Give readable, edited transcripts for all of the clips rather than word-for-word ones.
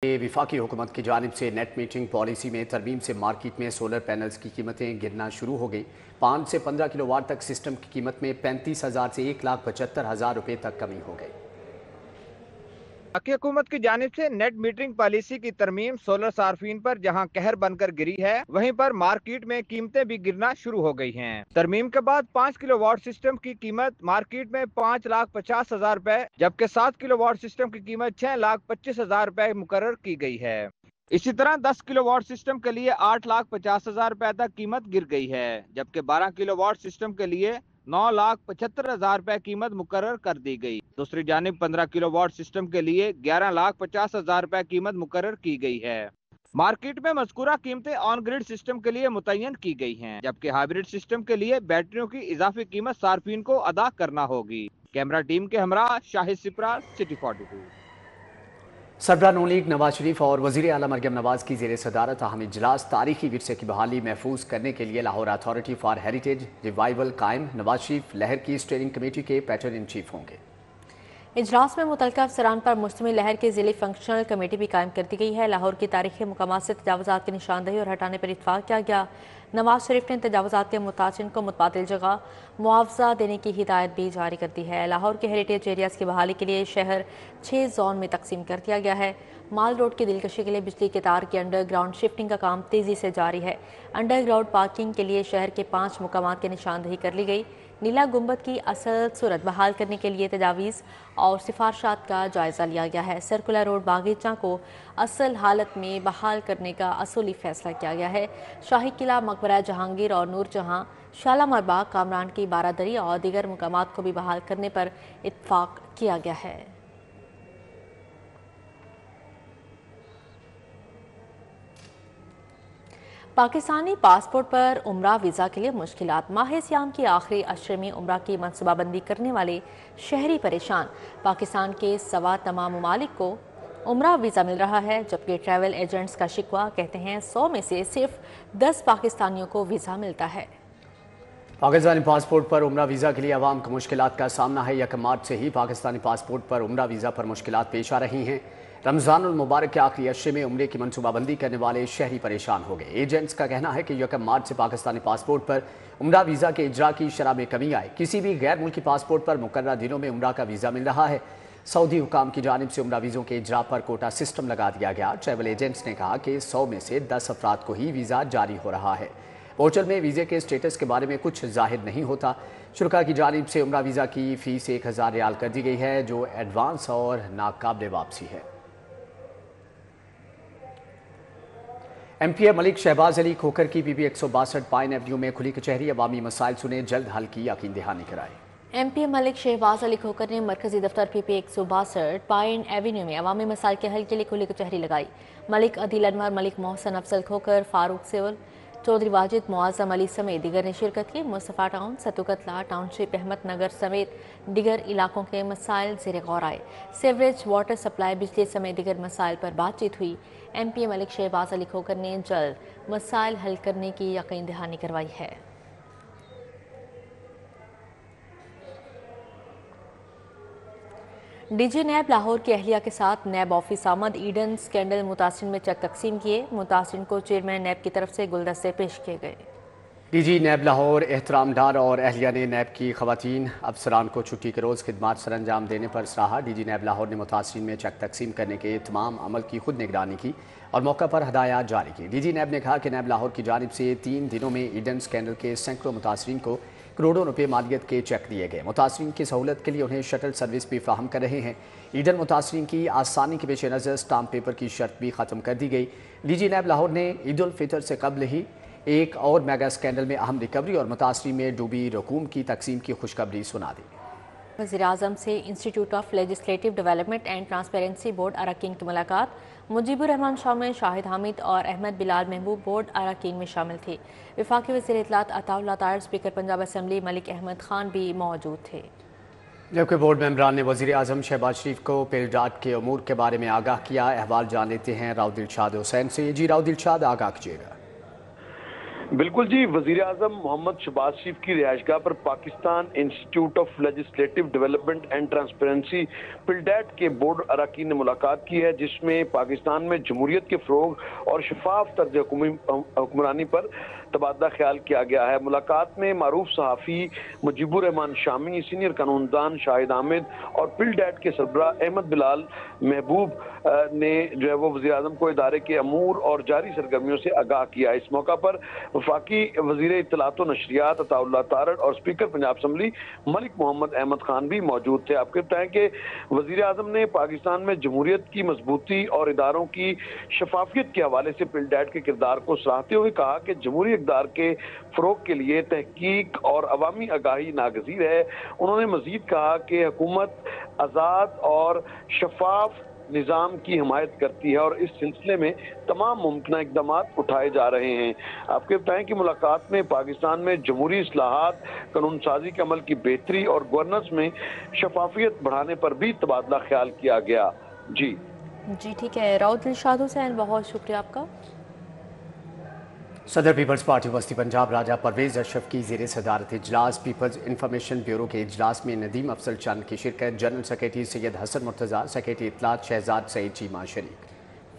वफाकी हुकूमत की जानिब से नेट मीटरिंग पॉलिसी में तरमीम से मार्केट में सोलर पैनल्स की कीमतें गिरना शुरू हो गई। 5 से 15 किलोवाट तक सिस्टम की कीमत में 35,000 से 1,75,000 रुपये तक कमी हो गई। वफाकी हुकूमत की जानिब से नेट मीटरिंग पॉलिसी की तरमीम सोलर सार्फिन पर जहां कहर बनकर गिरी है, वहीं पर मार्केट में कीमतें भी गिरना शुरू हो गई हैं। तरमीम के बाद 5 किलोवाट सिस्टम की कीमत मार्केट में 5,50,000 रुपए, जबकि 7 किलोवाट सिस्टम की कीमत 6,25,000 रुपए मुकर्रर की गई है। इसी तरह 10 किलोवाट सिस्टम के लिए 8,50,000 रुपए तक कीमत गिर गई है, जबकि 12 किलोवाट सिस्टम के लिए 9,75,000 रुपए कीमत मुकर्रर कर दी गई। दूसरी जानिब 15 किलोवाट सिस्टम के लिए 11,50,000 रुपए कीमत मुकर्रर की गई है। मार्केट में मज़कूरा कीमतें ऑन ग्रिड सिस्टम के लिए मुतय्यन की गई हैं, जबकि हाइब्रिड सिस्टम के लिए बैटरियों की इजाफी कीमत सार्फिन को अदा करना होगी। कैमरा टीम के हमरा शाहिद सिप्रा, सिटी 42। सरबराह नून लीग नवाज शरीफ और वज़ीर आला मरियम नवाज की ज़ेर सदारत अहम इजलास तारीखी विरसे की बहाली महफूज करने के लिए Lahore authority for heritage revival कायम। नवाज शरीफ लहर की स्टीयरिंग कमेटी के पैटर्न इन चीफ होंगे। इजलास में मुतल्लिका अफसरान पर मुश्तमिल लहर की ज़िली फंक्शनल कमेटी भी कायम कर दी गई है। लाहौर की तारीखी मकामात से तजावुज़ात की निशानदही और हटाने पर इत्तफाक किया गया। नवाज शरीफ ने तजावुज़ात के मुतासिन को मुतबादिल जगह मुआवजा देने की हिदायत भी जारी कर दी है। लाहौर के हेरिटेज एरियाज़ की बहाली के लिए शहर 6 जोन में तकसीम कर दिया गया है। माल रोड की दिलकशी के लिए बिजली के तार की अंडरग्राउंड शिफ्टिंग का काम तेज़ी से जारी है। अंडरग्राउंड पार्किंग के लिए शहर के 5 मुकामात की निशानदही कर ली गई। नीला गुंबद की असल सूरत बहाल करने के लिए तजावीज़ और सिफारशात का जायज़ा लिया गया है। सर्कुलर रोड बागीचा को असल हालत में बहाल करने का असूली फैसला किया गया है। शाही किला, मकबरा जहांगीर और नूर जहां, शालामार बाग, कामरान की बारादरी और दीगर मुकामात को भी बहाल करने पर इत्तफाक किया गया है। पाकिस्तानी पासपोर्ट पर उम्रा वीज़ा के लिए मुश्किलात। माह सियाम की आखिरी अशरे में उम्रा की मनसूबाबंदी करने वाले शहरी परेशान। पाकिस्तान के सवा तमाम ममालिक को उम्रा वीज़ा मिल रहा है, जबकि ट्रैवल एजेंट्स का शिकवा कहते हैं 100 में से सिर्फ 10 पाकिस्तानियों को वीज़ा मिलता है। पाकिस्तानी पासपोर्ट पर उम्रा वीज़ा के लिए अवाम को मुश्किलात का सामना है। 1 मार्च से ही पाकिस्तानी पासपोर्ट पर उम्रा वीज़ा पर मुश्किलात पेश आ रही हैं। रमज़ानुल मुबारक के आखिरी अशरे में उम्रे की मनसूबाबंदी करने वाले शहरी परेशान हो गए। एजेंट्स का कहना है कि 1 मार्च से पाकिस्तानी पासपोर्ट पर उम्रा वीज़ा के इजरा की शरह में कमी आए। किसी भी गैर मुल्की पासपोर्ट पर मुकर्रर दिनों में उम्रा का वीज़ा मिल रहा है। सऊदी हुकाम की जानिब से उम्रा वीज़ों के इजरा पर कोटा सिस्टम लगा दिया गया। ट्रैवल एजेंट्स ने कहा कि 100 में से 10 अफराद को ही वीज़ा जारी हो रहा है। पोर्टल में वीज़े के स्टेटस के बारे में कुछ जाहिर नहीं होता। शुरा की जानिब से उम्रा वीज़ा की फ़ीस 1,000 रियाल कर दी गई है, जो एडवांस और नाकाबिल वापसी है। MP मलिक शहबाज अली खोखर की PB 162 पाइन एवेन्यू में खुली कचहरी। अवामी मसाइल सुने, जल्द हल की यकीन दहानी कराई। MP मलिक शहबाज अली खोखर ने मरकजी दफ्तर PP 162 पाइन एवेन्यू में अवामी मसाइल के हल के लिए खुली कचहरी लगाई। मलिक अदील अनवर, मलिक मोहसन अफजल खोखर, फारूक सेवल, चौधरी वाजिद, मुआज़म अली समेत दीगर ने शिरकत की। मुस्तफ़ा टाउन, सतुकतला टाउनशिप, अहमद नगर समेत दीगर इलाकों के मसाइल ज़ेर गौर आए। सीवरेज, वाटर सप्लाई, बिजली समेत दीगर मसाइल पर बातचीत हुई। MP मलिक शहबाज अली खोखर ने जल्द मसाइल हल करने की यकीन दहानी करवाई है। DG नैब लाहौर की अहलिया के साथ नैब ऑफिस आमद। ईडन स्कैंडल मुतासिन में चेक तकसीम किए। मुतासिन को चेयरमैन नैब की तरफ से गुलदस्ते पेश किए गए। DG नैब लाहौर एहतराम डार और अहलिया ने नैब की खवातीन अफसरान को छुट्टी के रोज़ खिदमात सर अंजाम देने पर सराहा। DG नैब लाहौर ने मुतासिन में चेक तकसीम करने के तमाम अमल की खुद निगरानी की और मौका पर हदायत जारी की। DG नैब ने कहा कि नैब लाहौर की जानिब से 3 दिनों में ईडन स्कैंडल के सैकड़ों मुतासरीन को करोड़ों रुपए मालियत के चेक दिए गए। मुतासरीन की सहूलत के लिए उन्हें शटल सर्विस भी फ्राहम कर रहे हैं। ईडन मुतासरीन की आसानी के पेश नज़र स्टाम्प पेपर की शर्त भी ख़त्म कर दी गई। DG नैब लाहौर ने ईद उल फितर से कबल ही एक और मेगा स्कैंडल में अहम रिकवरी और मुतासरीन में डूबी रकूम की तकसीम की खुशखबरी सुना दी। वज़ीर आज़म से institute of legislative development and transparency board अरकान की मुलाकात। मुजीबुर रहमान शामिल, शाहिद हामिद और अहमद बिलाल महबूब बोर्ड अरकान में शामिल थे। वफाकी वज़ीर इत्तलात अताउल्लाह ताहिर, स्पीकर पंजाब असम्बली मलिक अहमद खान भी मौजूद थे। जबकि बोर्ड मेंबरान ने वज़ीर आज़म शहबाज शरीफ को पेलडाट के अमूर के बारे में आगाह किया। अहवाल जान लेते हैं राव दिलशाद हुसैन से। जी राव दिलशाद, आगाह कीजिएगा। بالکل جی، وزیر اعظم محمد شہباز شریف کی رہائش گاہ پر Pakistan institute of legislative development and transparency PILDAT کے بورڈ اراکین نے ملاقات کی ہے، جس میں پاکستان میں جمہوریت کے فروغ اور شفاف طرز حکمرانی پر تبادلہ خیال کیا گیا ہے۔ ملاقات میں معروف صحافی مجیب الرحمان شامی، سینئر قانون دان شاہد حامد اور پلڈیٹ کے سربراہ احمد بلال محبوب نے جو ہے وہ وزیر اعظم کو ادارے کے امور اور جاری سرگرمیوں سے آگاہ کیا۔ اس موقع پر وفاقی وزیر اطلاعات و نشریات عطا اللہ تارڑ اور اسپیکر پنجاب اسمبلی ملک محمد احمد خان بھی موجود تھے۔ آپ کو بتائیں کہ وزیر اعظم نے پاکستان میں جمہوریت کی مضبوطی اور اداروں کی شفافیت کے حوالے سے پلڈیٹ کے کردار کو سراہتے ہوئے کہا کہ جمہوری اقدار کے فروغ کے لیے تحقیق اور عوامی آگاہی ناگزیر ہے۔ انہوں نے مزید کہا کہ حکومت آزاد اور شفاف نظام کی حمایت کرتی ہے اور اس سلسلے میں تمام ممکنہ اقدامات اٹھائے جا رہے ہیں۔ آپ کو بتائیں کہ ملاقات میں پاکستان میں جمہوری اصلاحات، قانون سازی کے عمل کی بہتری اور گورننس میں شفافیت بڑھانے پر بھی تبادلہ خیال کیا گیا۔ جی ٹھیک ہے راؤ دلشاد حسین، بہت شکریہ آپ کا۔ صدر پیپلز پارٹی وسطی پنجاب راجہ پرویز اشرف کی زیر صدارت اجلاس پیپلز انفارمیشن بیورو کے اجلاس میں ندیم افضل چند کی شرکت، جنرل سیکریٹری سید حسن مرتضیٰ، سیکریٹری اطلاعات شہزاد سعید چیمہ شریک۔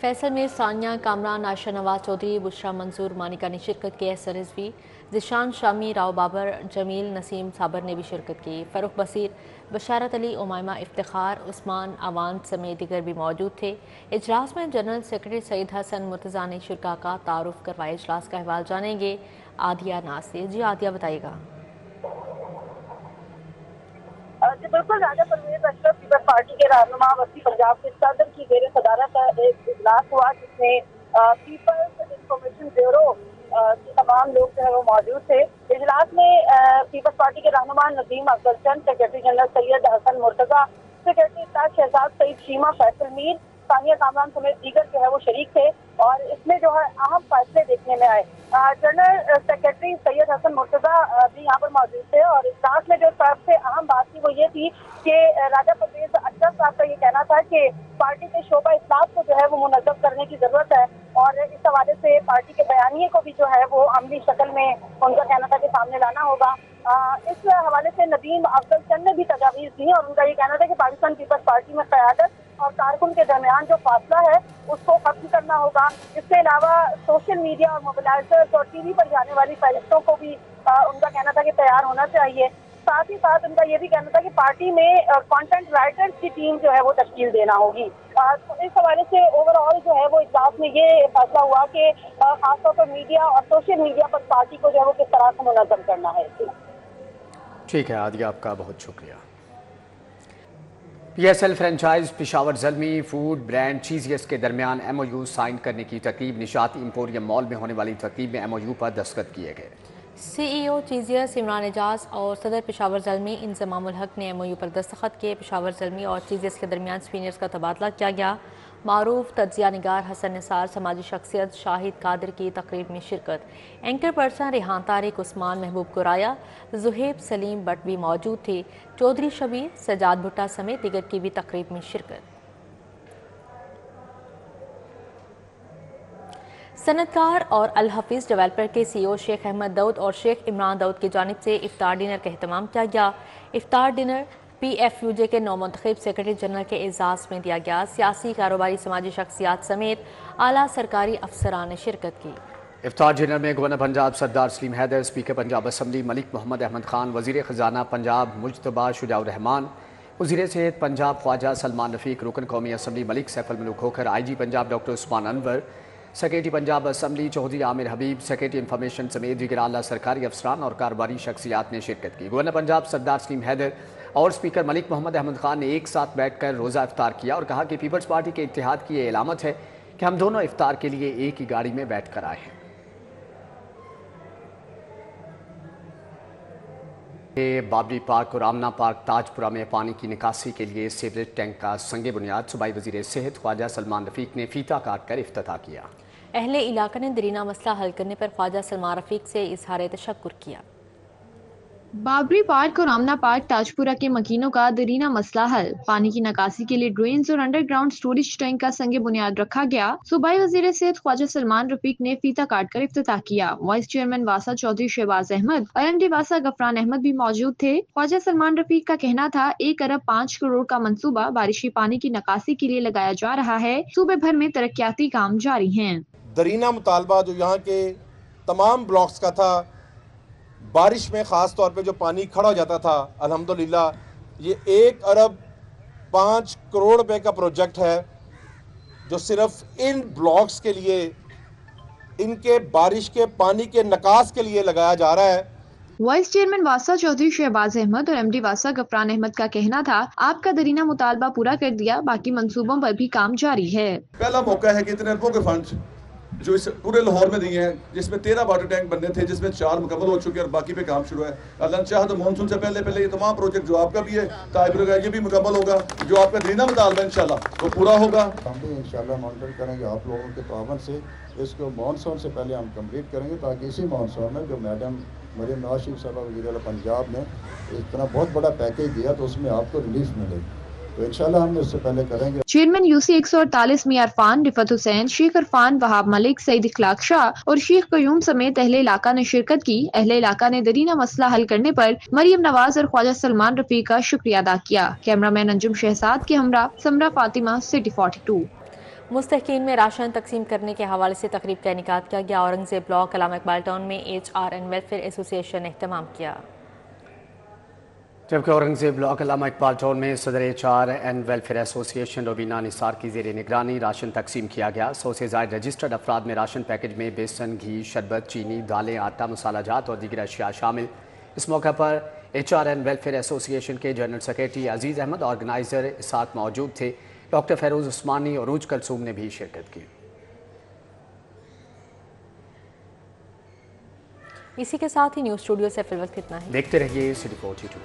فیصل میں ثانیہ کامران، عائشہ نواز چودھری، بشرا منظور مانیکا نے شرکت کی۔ ایس رضوی، ذیشان شامی، راؤ بابر، جمیل نسیم صابر نے بھی شرکت کی۔ فروخ بصیر، بشارت علی، امائمہ افتخار، عثمان اوان سمیت دیگر بھی موجود تھے۔ اجلاس میں جنرل سیکریٹری سید حسن مرتضیٰ نے شرکاء کا تعارف کروایا۔ اجلاس کا احوال جانیں گے عادیہ ناز سے۔ جی عادیہ بتائیے گا۔ جی بالکل، راجہ پرویز اشرف پیپلز پارٹی کے رہنما وسطی پنجاب کے صدر کی زیر صدارت ایک اجلاس ہوا، جس میں پیپلز انفارمیشن بیورو کے تمام لوگ جو ہے وہ موجود تھے۔ اجلاس میں پیپلز پارٹی کے رہنما ندیم افضل چند، سیکریٹری جنرل سید حسن مرتضیٰ، سیکریٹری اطلاعات شہزاد سعید چیمہ، فیصل میر، ثانیہ کامران سمیت دیگر جو ہے وہ شریک تھے اور اس میں جو ہے اہم فیصلے دیکھنے میں آئے۔ جنرل سیکریٹری سید حسن مرتضیٰ بھی یہاں پر موجود تھے اور اجلاس میں جو سب سے اہم بات تھی وہ یہ تھی کہ راجہ پرویز اشرف صاحب کا یہ کہنا تھا کہ پارٹی کے شعبہ اصلاحات کو جو ہے وہ منظم کرنے کی ضرورت ہے اور اس حوالے سے پارٹی کے بیانیے کو بھی جو ہے وہ عملی شکل میں ان کا کہنا تھا کہ سامنے لانا ہوگا۔ اس حوالے سے ندیم افضل چند نے بھی تجاویز دی اور ان کا یہ کہنا تھا کہ پاکستان پیپلز پارٹی میں قیادت اور کارکن کے درمیان جو فاصلہ ہے اس کو ختم کرنا ہوگا۔ اس کے علاوہ سوشل میڈیا اور موبلائزرز اور ٹی وی پر جانے والی فہرستوں کو بھی ان کا کہنا تھا کہ تیار ہونا چاہیے۔ ساتھ ہی ساتھ ان کا یہ بھی کہنا تھا کہ پارٹی میں کانٹینٹ رائٹرز کی ٹیم جو ہے وہ تشکیل دینا ہوگی۔ تو اس حوالے سے اوور آل جو ہے وہ اجلاس میں یہ فیصلہ ہوا کہ خاص طور پر میڈیا اور سوشل میڈیا پر پارٹی کو جو ہے وہ کس طرح سے منظم کرنا ہے۔ ٹھیک ہے عادیہ، آپ کا بہت شکریہ۔ P S L franchise Peshawar Zalmi food brand Cheezious کے درمیان ایم او یو سائن کرنے کی تقریب، نشاطی ایمپوریم مال میں ہونے والی تقریب میں ایم او یو پر دستخط کیے گئے۔ سی ای او چیزیس عمران اعجاز اور صدر پشاور زلمی انضمام الحق نے ایم او یو پر دستخط کیے۔ پشاور زلمی اور چیزیس کے درمیان سپینئرز کا تبادلہ کیا گیا۔ معروف تجزیہ نگار حسن نثار، سماجی شخصیت شاہد قادر کی تقریب میں شرکت۔ اینکر پرسن ریحان طارق، عثمان محبوب قرایا، زہیب سلیم بٹ بھی موجود تھے۔ چودھری شبیر، سجاد بھٹا سمیت دیگر کی بھی تقریب میں شرکت۔ صنعتکار اور الحفیظ ڈیولپر کے سی او شیخ احمد داؤد اور شیخ عمران داؤد کی جانب سے افطار ڈنر کا اہتمام کیا گیا۔ افطار ڈنر پی ایف یو جے کے نومنتخب سیکریٹری جنرل کے اعزاز میں دیا گیا۔ سیاسی، کاروباری، سماجی شخصیات سمیت اعلیٰ سرکاری افسران نے شرکت کی۔ افطار ڈنر میں گورنر پنجاب سردار سلیم حیدر، اسپیکر پنجاب اسمبلی ملک محمد احمد خان، وزیر خزانہ پنجاب مجتبیٰ شجاع الرحمان، وزیر صحت پنجاب خواجہ سلمان رفیق، رکن قومی اسمبلی ملک سیف الملوک کھوکھر، آئی جی پنجاب ڈاکٹر عثمان انور، سیکریٹری پنجاب اسمبلی چودھری عامر حبیب، سیکریٹری انفارمیشن سمیت دیگر اعلیٰ سرکاری افسران اور کاروباری شخصیات نے شرکت کی۔ گورنر پنجاب سردار سلیم حیدر اور اسپیکر ملک محمد احمد خان نے ایک ساتھ بیٹھ کر روزہ افطار کیا اور کہا کہ پیپلز پارٹی کے اتحاد کی یہ علامت ہے کہ ہم دونوں افطار کے لیے ایک ہی گاڑی میں بیٹھ کر آئے ہیں۔ بابری پارک اور آمنہ پارک تاج پورہ میں پانی کی نکاسی کے لیے سیوریج ٹینک کا سنگ بنیاد صوبائی وزیر صحت خواجہ سلمان رفیق نے فیتہ کاٹ کر افتتاح کیا۔ اہل علاقہ نے درینہ مسئلہ حل کرنے پر خواجہ سلمان رفیق سے اظہار تشکر کیا۔ बाबरी पार्क और आमना पार्क ताजपुरा के मकीनों का दरीना मसला हल। पानी की निकासी के लिए ड्रेन्स और अंडरग्राउंड स्टोरेज टैंक का संग बुनियाद रखा गया। सूबाई वजीर सेहत ख्वाजा सलमान रफीक ने फीता काट कर इफ्तिताह किया। वाइस चेयरमैन वासा चौधरी शहबाज अहमद और MD वासा गफरान अहमद भी मौजूद थे। ख्वाजा सलमान रफीक का कहना था 1 अरब 5 करोड़ का मंसूबा बारिशी पानी की निकासी के लिए लगाया जा रहा है। सूबे भर में तरक्याती काम जारी हैं। दरीना मुतालबा जो यहाँ के तमाम ब्लॉक्स का था, बारिश में ख़ास तौर पे जो पानी खड़ा हो जाता था, अल्हम्दुलिल्लाह ये 1 अरब 5 करोड़ रुपए का प्रोजेक्ट है जो सिर्फ इन ब्लॉक्स के लिए, इनके बारिश के पानी के निकास के लिए लगाया जा रहा है। वाइस चेयरमैन वासा चौधरी शहबाज अहमद और MD वासा गफरान अहमद का कहना था आपका दरीना मुतालबा पूरा कर दिया, बाकी मंसूबों पर भी काम जारी है। पहला मौका है कि इतने अरबों के फंड जो इस पूरे लाहौर में दिए हैं, जिसमें 13 वाटर टैंक बनने थे, जिसमें 4 मुकम्मल हो चुके हैं और बाकी पे काम शुरू है। अल्लाह चाह तो मानसून से पहले ये तमाम प्रोजेक्ट जो आपका भी है ताइबर का ये भी मुकम्मल होगा, जो आपका दरीना मुतालबा इंशाल्लाह वो पूरा होगा। हम भी इंशाल्लाह मॉनिटर करेंगे आप लोगों के तावन से, इसको मानसून से पहले हम कंप्लीट करेंगे ताकि इसी मानसून में जो मैडम मरीम नवाज शरीफ साहब वज़ीर पंजाब ने इतना बहुत बड़ा पैकेज दिया तो उसमें आपको रिलीफ मिले, तो इंशाल्लाह हम उससे पहले करेंगे। चेयरमैन UC 148 मियां इरफान, रिफत हुसैन, शेख इरफान, वहाब मलिक, सईद इखलाक शाह और शेख कयूम समेत अहले इलाका ने शिरकत की। अहले इलाका ने दरीना मसला हल करने पर मरियम नवाज और ख्वाजा सलमान रफीक का शुक्रिया अदा किया। कैमरामैन अंजुम शहजाद के हमरा समरा फातिमा, सिटी 42। मुस्तहकीन में राशन तकसीम करने के हवाले से तकरीब का इनेकाद किया गया। औरंगजेब ब्लॉक अल्लामा इकबाल टाउन में HRN वेलफेयर एसोसिएशन ने एहतमाम किया। जबकि औरंगजेब ब्लॉक अल्लामा इकबाल टाउन में सदर HRN welfare association Robina Nisar की ज़ेर निगरानी राशन तकसीम किया गया। 100 से ज़ायद रजिस्टर्ड अफराद में राशन पैकेज में बेसन, घी, शरबत, चीनी, दालें, आटा, मसाला जात और दीगर अशिया शामिल। इस मौके पर HRN वेलफेयर एसोसिएशन के जनरल सेक्रेटरी अजीज़ अहमद, ऑर्गेनाइज़र इसाक मौजूद थे। डॉक्टर फैरोज़ उस्मानी और उज कलसूम ने भी शिरकत की। इसी के साथ ही न्यूज़ स्टूडियो से फिलहाल इतना ही। देखते रहिए सिटी 42।